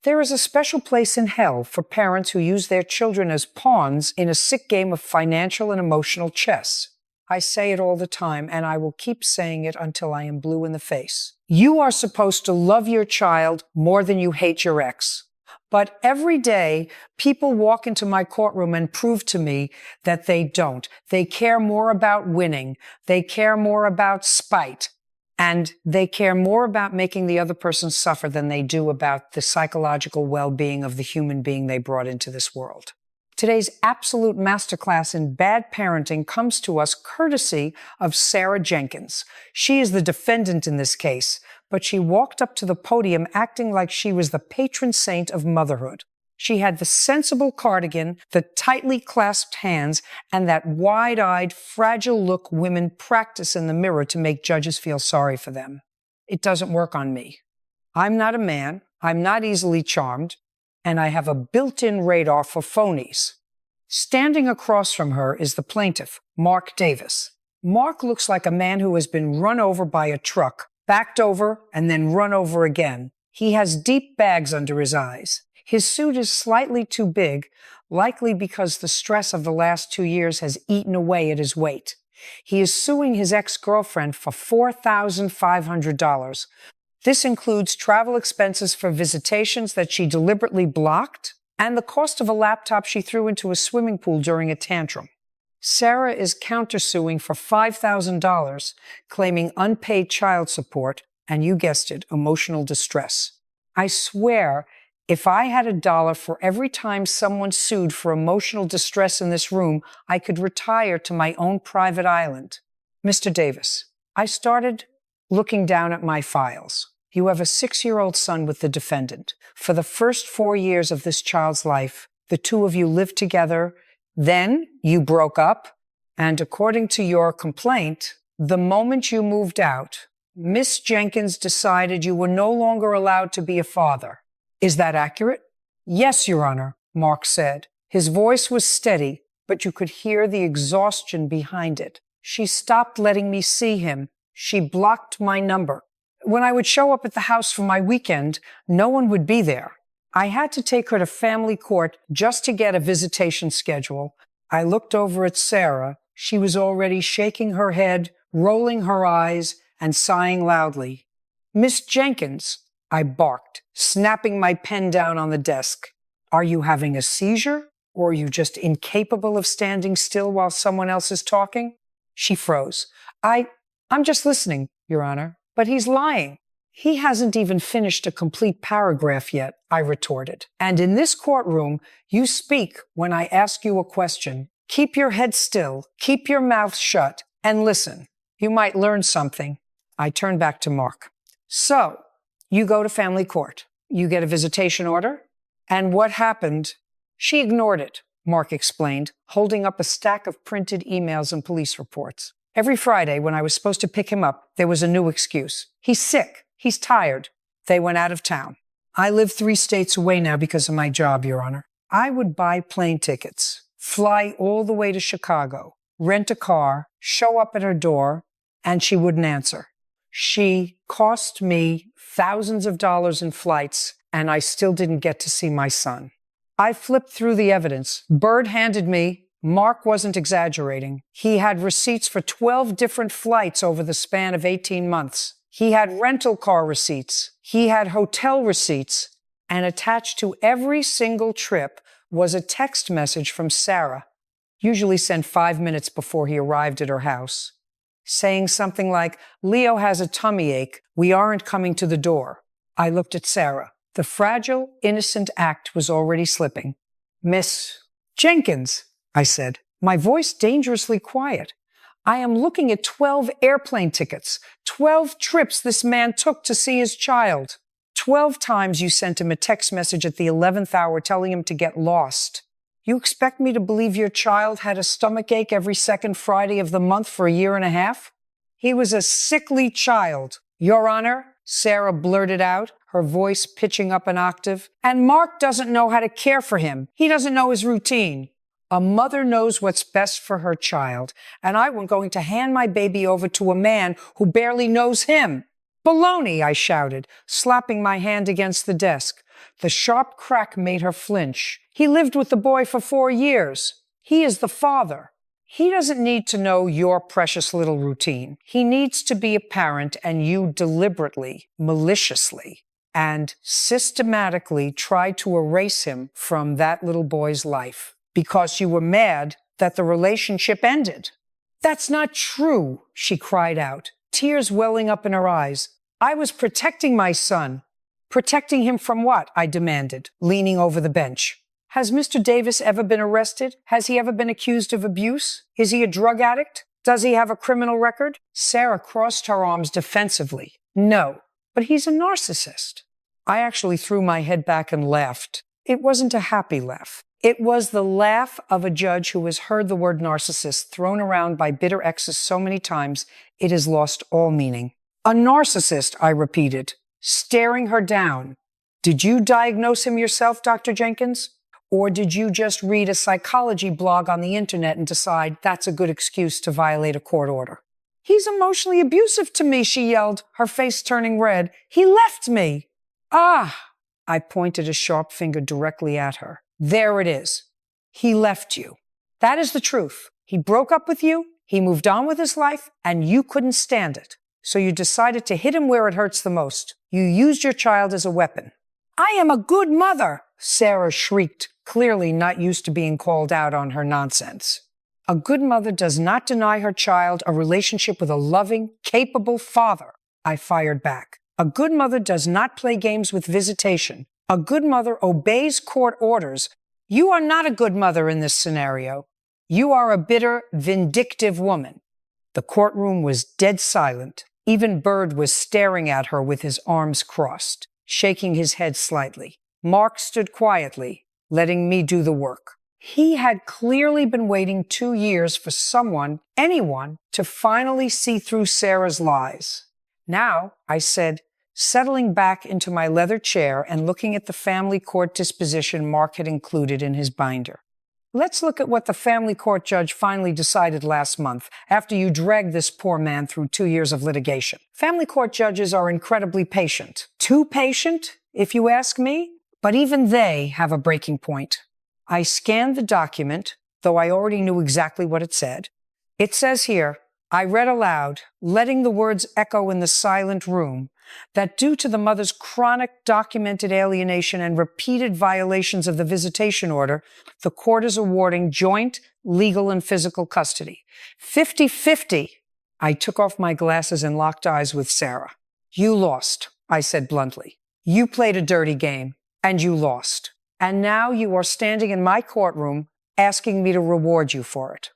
There is a special place in hell for parents who use their children as pawns in a sick game of financial and emotional chess. I say it all the time, and I will keep saying it until I am blue in the face. You are supposed to love your child more than you hate your ex. But every day, people walk into my courtroom and prove to me that they don't. They care more about winning. They care more about spite. And they care more about making the other person suffer than they do about the psychological well-being of the human being they brought into this world. Today's absolute masterclass in bad parenting comes to us courtesy of Sarah Jenkins. She is the defendant in this case, but she walked up to the podium acting like she was the patron saint of motherhood. She had the sensible cardigan, the tightly clasped hands, and that wide-eyed, fragile look women practice in the mirror to make judges feel sorry for them. It doesn't work on me. I'm not a man, I'm not easily charmed, and I have a built-in radar for phonies. Standing across from her is the plaintiff, Mark Davis. Mark looks like a man who has been run over by a truck, backed over, and then run over again. He has deep bags under his eyes. His suit is slightly too big, likely because the stress of the last 2 years has eaten away at his weight. He is suing his ex-girlfriend for $4,500. This includes travel expenses for visitations that she deliberately blocked and the cost of a laptop she threw into a swimming pool during a tantrum. Sarah is countersuing for $5,000, claiming unpaid child support and, you guessed it, emotional distress. I swear, if I had $1 for every time someone sued for emotional distress in this room, I could retire to my own private island. Mr. Davis, I started looking down at my files. You have a 6-year-old son with the defendant. For the first 4 years of this child's life, the two of you lived together. Then you broke up, and according to your complaint, the moment you moved out, Miss Jenkins decided you were no longer allowed to be a father. Is that accurate? Yes, Your Honor, Mark said. His voice was steady, but you could hear the exhaustion behind it. She stopped letting me see him. She blocked my number. When I would show up at the house for my weekend, no one would be there. I had to take her to family court just to get a visitation schedule. I looked over at Sarah. She was already shaking her head, rolling her eyes, and sighing loudly. Miss Jenkins, I barked, snapping my pen down on the desk. Are you having a seizure, or are you just incapable of standing still while someone else is talking? She froze. I'm just listening, Your Honor. But he's lying. He hasn't even finished a complete paragraph yet, I retorted. And in this courtroom, you speak when I ask you a question. Keep your head still, keep your mouth shut, and listen. You might learn something. I turned back to Mark. So, you go to family court. You get a visitation order. And what happened? She ignored it, Mark explained, holding up a stack of printed emails and police reports. Every Friday, when I was supposed to pick him up, there was a new excuse. He's sick. He's tired. They went out of town. I live 3 states away now because of my job, Your Honor. I would buy plane tickets, fly all the way to Chicago, rent a car, show up at her door, and she wouldn't answer. She cost me thousands of dollars in flights, and I still didn't get to see my son. I flipped through the evidence. Bird handed me. Mark wasn't exaggerating. He had receipts for 12 different flights over the span of 18 months. He had rental car receipts. He had hotel receipts. And attached to every single trip was a text message from Sarah, usually sent 5 minutes before he arrived at her house, saying something like, Leo has a tummy ache. We aren't coming to the door. I looked at Sarah. The fragile, innocent act was already slipping. Miss Jenkins, I said, my voice dangerously quiet. I am looking at 12 airplane tickets, 12 trips this man took to see his child. 12 times you sent him a text message at the 11th hour telling him to get lost. You expect me to believe your child had a stomachache every second Friday of the month for 1.5 years? He was a sickly child. Your Honor, Sarah blurted out, her voice pitching up an octave. And Mark doesn't know how to care for him. He doesn't know his routine. A mother knows what's best for her child, and I wasn't going to hand my baby over to a man who barely knows him. Baloney, I shouted, slapping my hand against the desk. The sharp crack made her flinch. He lived with the boy for 4 years. He is the father. He doesn't need to know your precious little routine. He needs to be a parent, and you deliberately, maliciously, and systematically tried to erase him from that little boy's life because you were mad that the relationship ended. That's not true, she cried out, tears welling up in her eyes. I was protecting my son. Protecting him from what? I demanded, leaning over the bench. Has Mr. Davis ever been arrested? Has he ever been accused of abuse? Is he a drug addict? Does he have a criminal record? Sarah crossed her arms defensively. No, but he's a narcissist. I actually threw my head back and laughed. It wasn't a happy laugh. It was the laugh of a judge who has heard the word narcissist thrown around by bitter exes so many times it has lost all meaning. A narcissist, I repeated, staring her down. Did you diagnose him yourself, Dr. Jenkins? Or did you just read a psychology blog on the internet and decide that's a good excuse to violate a court order? He's emotionally abusive to me, she yelled, her face turning red. He left me. Ah, I pointed a sharp finger directly at her. There it is. He left you. That is the truth. He broke up with you, he moved on with his life, and you couldn't stand it. So you decided to hit him where it hurts the most. You used your child as a weapon. I am a good mother, Sarah shrieked, clearly not used to being called out on her nonsense. A good mother does not deny her child a relationship with a loving, capable father, I fired back. A good mother does not play games with visitation. A good mother obeys court orders. You are not a good mother in this scenario. You are a bitter, vindictive woman. The courtroom was dead silent. Even Bird was staring at her with his arms crossed, shaking his head slightly. Mark stood quietly, letting me do the work. He had clearly been waiting 2 years for someone, anyone, to finally see through Sarah's lies. Now, I said, settling back into my leather chair and looking at the family court disposition Mark had included in his binder. Let's look at what the family court judge finally decided last month after you dragged this poor man through 2 years of litigation. Family court judges are incredibly patient. Too patient, if you ask me, but even they have a breaking point. I scanned the document, though I already knew exactly what it said. It says here, I read aloud, letting the words echo in the silent room, that due to the mother's chronic documented alienation and repeated violations of the visitation order, the court is awarding joint legal and physical custody. 50-50. I took off my glasses and locked eyes with Sarah. You lost, I said bluntly. You played a dirty game, and you lost. And now you are standing in my courtroom asking me to reward you for it.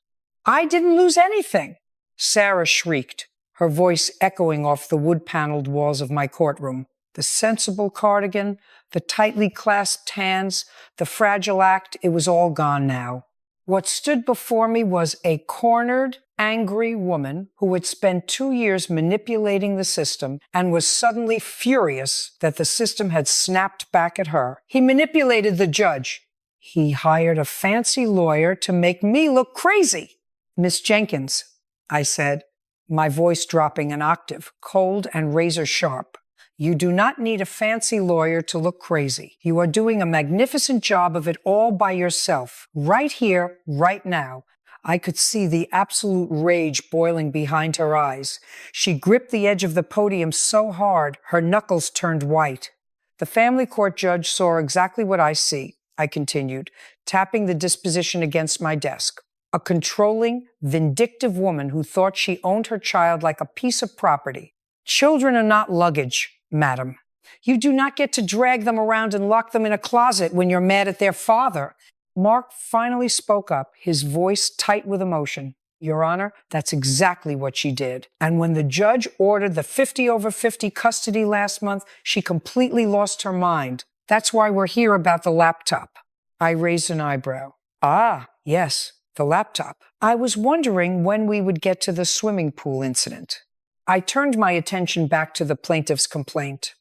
I didn't lose anything. Sarah shrieked, her voice echoing off the wood-paneled walls of my courtroom. The sensible cardigan, the tightly clasped hands, the fragile act, it was all gone now. What stood before me was a cornered, angry woman who had spent 2 years manipulating the system and was suddenly furious that the system had snapped back at her. He manipulated the judge. He hired a fancy lawyer to make me look crazy. Miss Jenkins, I said, my voice dropping an octave, cold and razor sharp. You do not need a fancy lawyer to look crazy. You are doing a magnificent job of it all by yourself, right here, right now. I could see the absolute rage boiling behind her eyes. She gripped the edge of the podium so hard, her knuckles turned white. The family court judge saw exactly what I see, I continued, tapping the disposition against my desk. A controlling, vindictive woman who thought she owned her child like a piece of property. Children are not luggage, madam. You do not get to drag them around and lock them in a closet when you're mad at their father. Mark finally spoke up, his voice tight with emotion. Your Honor, that's exactly what she did. And when the judge ordered the 50-over-50 custody last month, she completely lost her mind. That's why we're here about the laptop. I raised an eyebrow. Ah, yes, the laptop. I was wondering when we would get to the swimming pool incident. I turned my attention back to the plaintiff's complaint.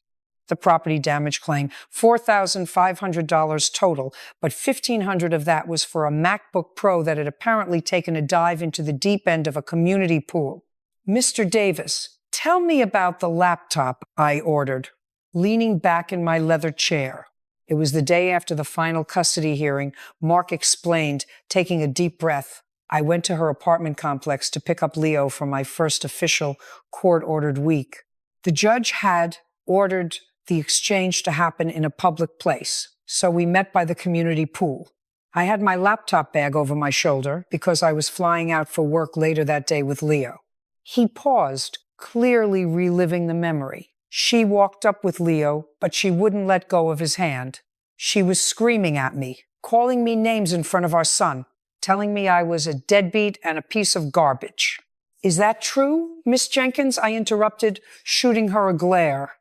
The property damage claim, $4,500 total, but $1,500 of that was for a MacBook Pro that had apparently taken a dive into the deep end of a community pool. Mr. Davis, tell me about the laptop, I ordered, leaning back in my leather chair. It was the day after the final custody hearing. Mark explained, taking a deep breath. I went to her apartment complex to pick up Leo for my first official court-ordered week. The judge had ordered the exchange to happen in a public place, so we met by the community pool. I had my laptop bag over my shoulder because I was flying out for work later that day with Leo. He paused, clearly reliving the memory. She walked up with Leo, but she wouldn't let go of his hand. She was screaming at me, calling me names in front of our son, telling me I was a deadbeat and a piece of garbage. Is that true, Miss Jenkins? I interrupted, shooting her a glare.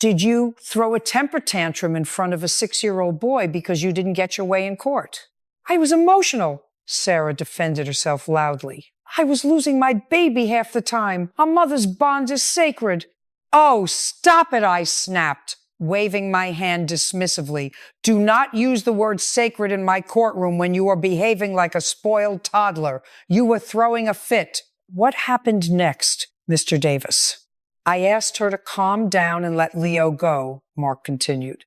Did you throw a temper tantrum in front of a 6-year-old boy because you didn't get your way in court? I was emotional, Sarah defended herself loudly. I was losing my baby half the time. A mother's bond is sacred. Oh, stop it, I snapped, waving my hand dismissively. Do not use the word sacred in my courtroom when you are behaving like a spoiled toddler. You were throwing a fit. What happened next, Mr. Davis? I asked her to calm down and let Leo go, Mark continued.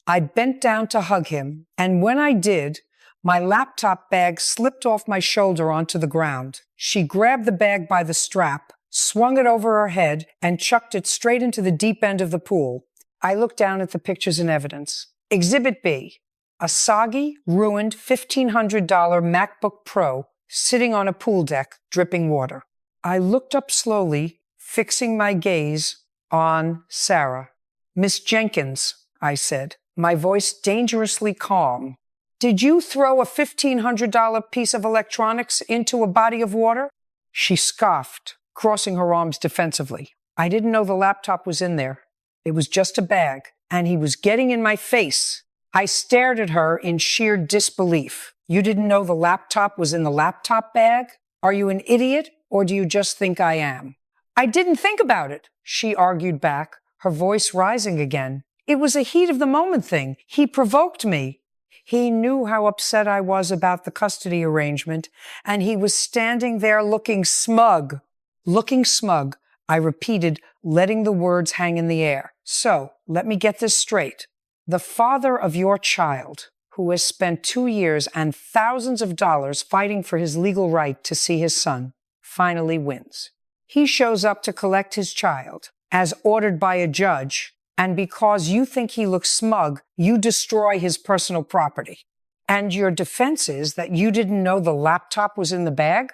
I bent down to hug him, and when I did, my laptop bag slipped off my shoulder onto the ground. She grabbed the bag by the strap, swung it over her head, and chucked it straight into the deep end of the pool. I looked down at the pictures and evidence. Exhibit B, a soggy, ruined $1,500 MacBook Pro sitting on a pool deck, dripping water. I looked up slowly, fixing my gaze on Sarah. Miss Jenkins, I said, my voice dangerously calm. Did you throw a $1,500 piece of electronics into a body of water? She scoffed, crossing her arms defensively. I didn't know the laptop was in there. It was just a bag, and he was getting in my face. I stared at her in sheer disbelief. You didn't know the laptop was in the laptop bag? Are you an idiot, or do you just think I am? I didn't think about it, she argued back, her voice rising again. It was a heat-of-the-moment thing. He provoked me. He knew how upset I was about the custody arrangement, and he was standing there looking smug. Looking smug, I repeated, letting the words hang in the air. So, let me get this straight. The father of your child, who has spent 2 years and thousands of dollars fighting for his legal right to see his son, finally wins. He shows up to collect his child, as ordered by a judge, and because you think he looks smug, you destroy his personal property. And your defense is that you didn't know the laptop was in the bag?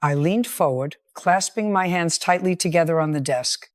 I leaned forward, clasping my hands tightly together on the desk.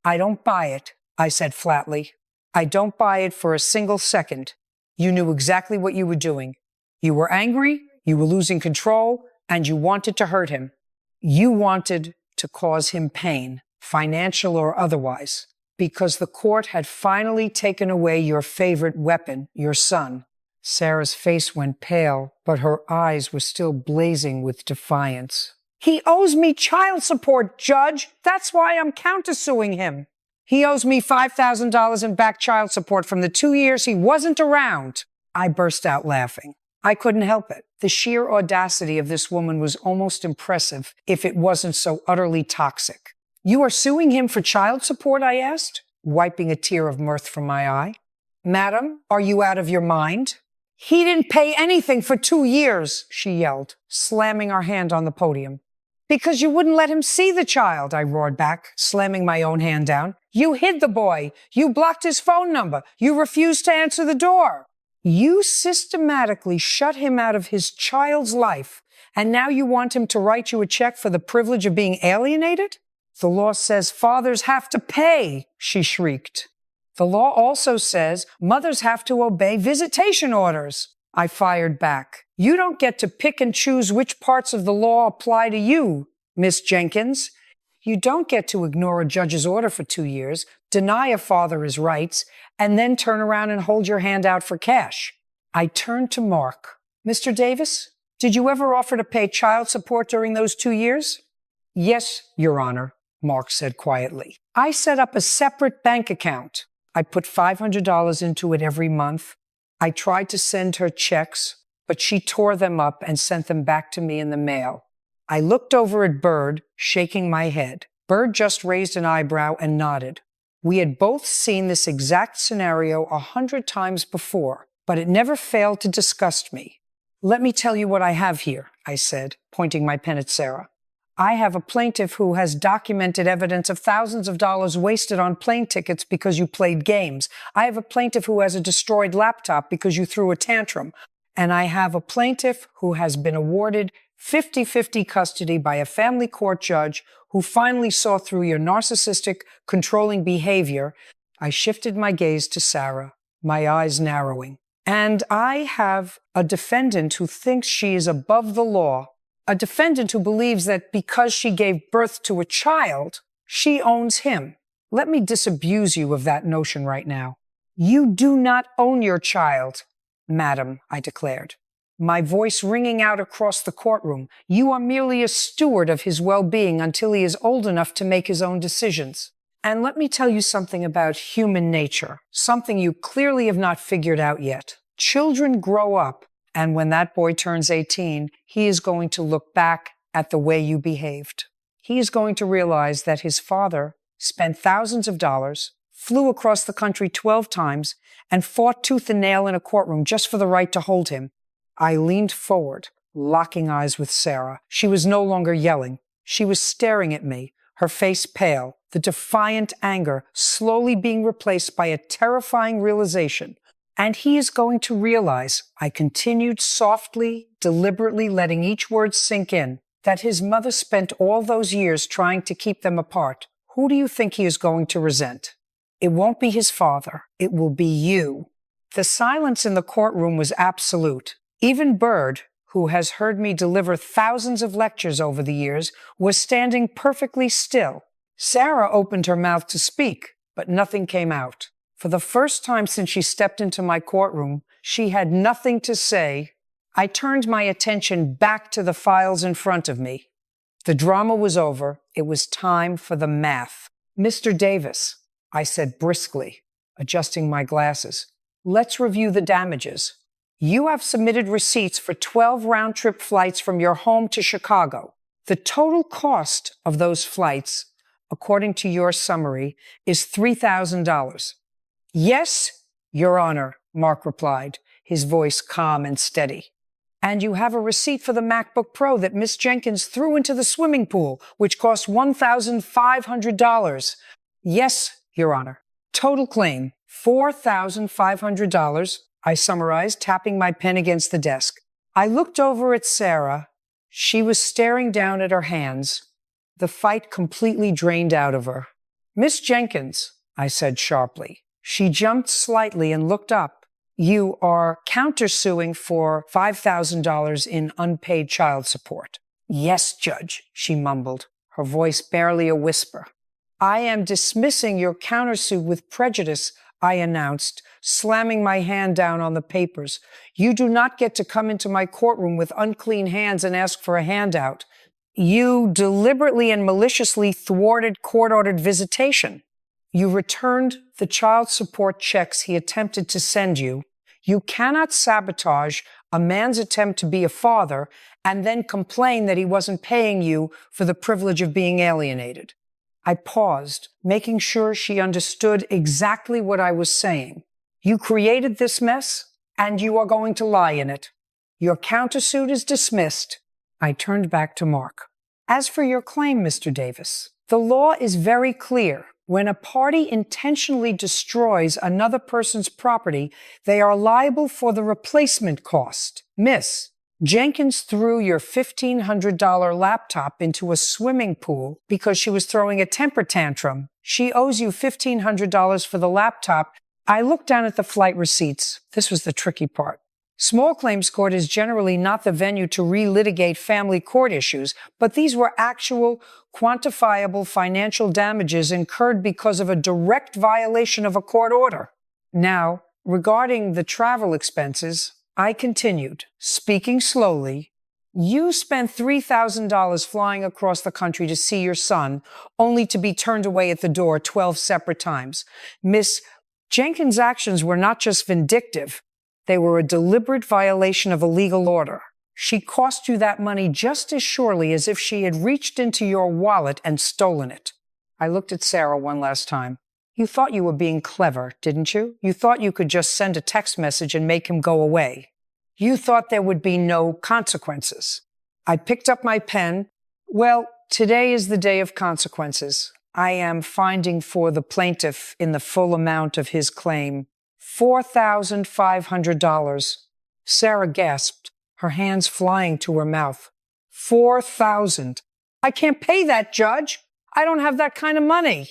I don't buy it, I said flatly. I don't buy it for a single second. You knew exactly what you were doing. You were angry, you were losing control, and you wanted to hurt him. You wanted to cause him pain, financial or otherwise, because the court had finally taken away your favorite weapon, your son. Sarah's face went pale, but her eyes were still blazing with defiance. He owes me child support, Judge. That's why I'm countersuing him. He owes me $5,000 in back child support from the 2 years he wasn't around. I burst out laughing. I couldn't help it. The sheer audacity of this woman was almost impressive if it wasn't so utterly toxic. You are suing him for child support, I asked, wiping a tear of mirth from my eye. Madam, are you out of your mind? He didn't pay anything for 2 years, she yelled, slamming her hand on the podium. Because you wouldn't let him see the child, I roared back, slamming my own hand down. You hid the boy. You blocked his phone number. You refused to answer the door. You systematically shut him out of his child's life, and now you want him to write you a check for the privilege of being alienated? The law says fathers have to pay, she shrieked. The law also says mothers have to obey visitation orders. I fired back. You don't get to pick and choose which parts of the law apply to you, Miss Jenkins. You don't get to ignore a judge's order for 2 years, deny a father his rights, and then turn around and hold your hand out for cash. I turned to Mark. Mr. Davis, did you ever offer to pay child support during those 2 years? Yes, Your Honor, Mark said quietly. I set up a separate bank account. I put $500 into it every month. I tried to send her checks, but she tore them up and sent them back to me in the mail. I looked over at Bird, shaking my head. Bird just raised an eyebrow and nodded. We had both seen this exact scenario 100 times before. but it never failed to disgust me. "Let me tell you what I have here," I said, pointing my pen at Sarah. "I have a plaintiff who has documented evidence of thousands of dollars wasted on plane tickets because you played games. I have a plaintiff who has a destroyed laptop because you threw a tantrum. And I have a plaintiff who has been awarded 50-50 custody by a family court judge who finally saw through your narcissistic, controlling behavior." I shifted my gaze to Sarah, my eyes narrowing. "And I have a defendant who thinks she is above the law, a defendant who believes that because she gave birth to a child, she owns him. Let me disabuse you of that notion right now. You do not own your child, madam," I declared, my voice ringing out across the courtroom. "You are merely a steward of his well-being until he is old enough to make his own decisions. And let me tell you something about human nature, something you clearly have not figured out yet. Children grow up, and when that boy turns 18, he is going to look back at the way you behaved. He is going to realize that his father spent thousands of dollars, flew across the country 12 times, and fought tooth and nail in a courtroom just for the right to hold him." I leaned forward, locking eyes with Sarah. She was no longer yelling. She was staring at me, her face pale, the defiant anger slowly being replaced by a terrifying realization. "And he is going to realize," I continued softly, deliberately letting each word sink in, "that his mother spent all those years trying to keep them apart. Who do you think he is going to resent? It won't be his father. It will be you." The silence in the courtroom was absolute. Even Bird, who has heard me deliver thousands of lectures over the years, was standing perfectly still. Sarah opened her mouth to speak, but nothing came out. For the first time since she stepped into my courtroom, she had nothing to say. I turned my attention back to the files in front of me. The drama was over. It was time for the math. "Mr. Davis," I said briskly, adjusting my glasses, "let's review the damages. You have submitted receipts for 12 round-trip flights from your home to Chicago. The total cost of those flights, according to your summary, is $3,000. "Yes, Your Honor," Mark replied, his voice calm and steady. "And you have a receipt for the MacBook Pro that Miss Jenkins threw into the swimming pool, which cost $1,500. "Yes, Your Honor. Total claim, $4,500, I summarized, tapping my pen against the desk. I looked over at Sarah. She was staring down at her hands. The fight completely drained out of her. "Miss Jenkins," I said sharply. She jumped slightly and looked up. "You are countersuing for $5,000 in unpaid child support." "Yes, Judge," she mumbled, her voice barely a whisper. "I am dismissing your countersuit with prejudice," I announced, slamming my hand down on the papers. "You do not get to come into my courtroom with unclean hands and ask for a handout. You deliberately and maliciously thwarted court-ordered visitation. You returned the child support checks he attempted to send you. You cannot sabotage a man's attempt to be a father and then complain that he wasn't paying you for the privilege of being alienated." I paused, making sure she understood exactly what I was saying. "You created this mess, and you are going to lie in it. Your countersuit is dismissed." I turned back to Mark. "As for your claim, Mr. Davis, the law is very clear. When a party intentionally destroys another person's property, they are liable for the replacement cost. Miss Jenkins threw your $1,500 laptop into a swimming pool because she was throwing a temper tantrum. She owes you $1,500 for the laptop." I looked down at the flight receipts. This was the tricky part. Small claims court is generally not the venue to relitigate family court issues, but these were actual, quantifiable financial damages incurred because of a direct violation of a court order. Now, regarding the travel expenses, I continued, speaking slowly. "You spent $3,000 flying across the country to see your son, only to be turned away at the door 12 separate times. Miss Jenkins' actions were not just vindictive. They were a deliberate violation of a legal order. She cost you that money just as surely as if she had reached into your wallet and stolen it." I looked at Sarah one last time. You thought you were being clever, didn't you? You thought you could just send a text message and make him go away. You thought there would be no consequences. I picked up my pen. Well, today is the day of consequences. I am finding for the plaintiff in the full amount of his claim, $4,500. Sarah gasped, her hands flying to her mouth. $4,000. I can't pay that, Judge. I don't have that kind of money.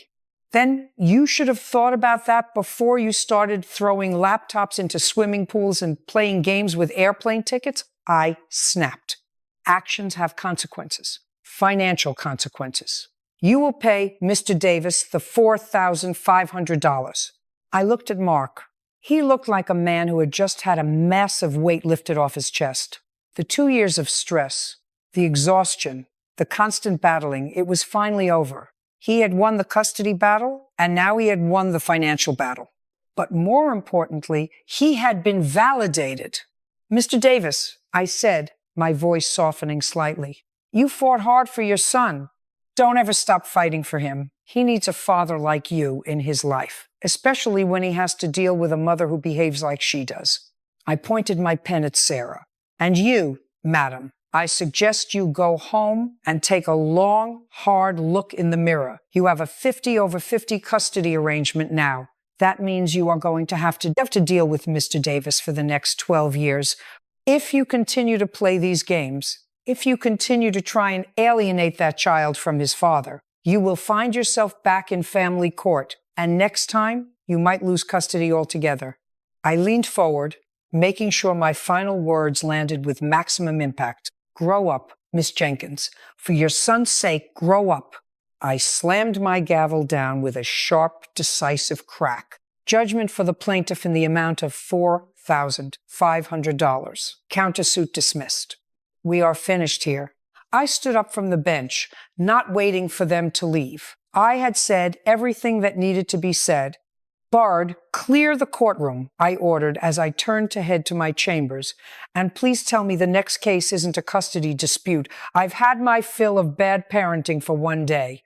Then you should have thought about that before you started throwing laptops into swimming pools and playing games with airplane tickets. I snapped. Actions have consequences, financial consequences. You will pay Mr. Davis the $4,500. I looked at Mark. He looked like a man who had just had a massive weight lifted off his chest. The 2 years of stress, the exhaustion, the constant battling, it was finally over. He had won the custody battle, and now he had won the financial battle. But more importantly, he had been validated. Mr. Davis, I said, my voice softening slightly, you fought hard for your son. Don't ever stop fighting for him. He needs a father like you in his life, especially when he has to deal with a mother who behaves like she does. I pointed my pen at Sarah. And you, madam, I suggest you go home and take a long, hard look in the mirror. You have a 50-over-50 custody arrangement now. That means you are going to have to deal with Mr. Davis for the next 12 years. If you continue to play these games, if you continue to try and alienate that child from his father, you will find yourself back in family court, and next time, you might lose custody altogether. I leaned forward, making sure my final words landed with maximum impact. Grow up, Miss Jenkins. For your son's sake, grow up. I slammed my gavel down with a sharp, decisive crack. Judgment for the plaintiff in the amount of $4,500. Countersuit dismissed. We are finished here. I stood up from the bench, not waiting for them to leave. I had said everything that needed to be said. Bard, clear the courtroom, I ordered as I turned to head to my chambers. And please tell me the next case isn't a custody dispute. I've had my fill of bad parenting for one day.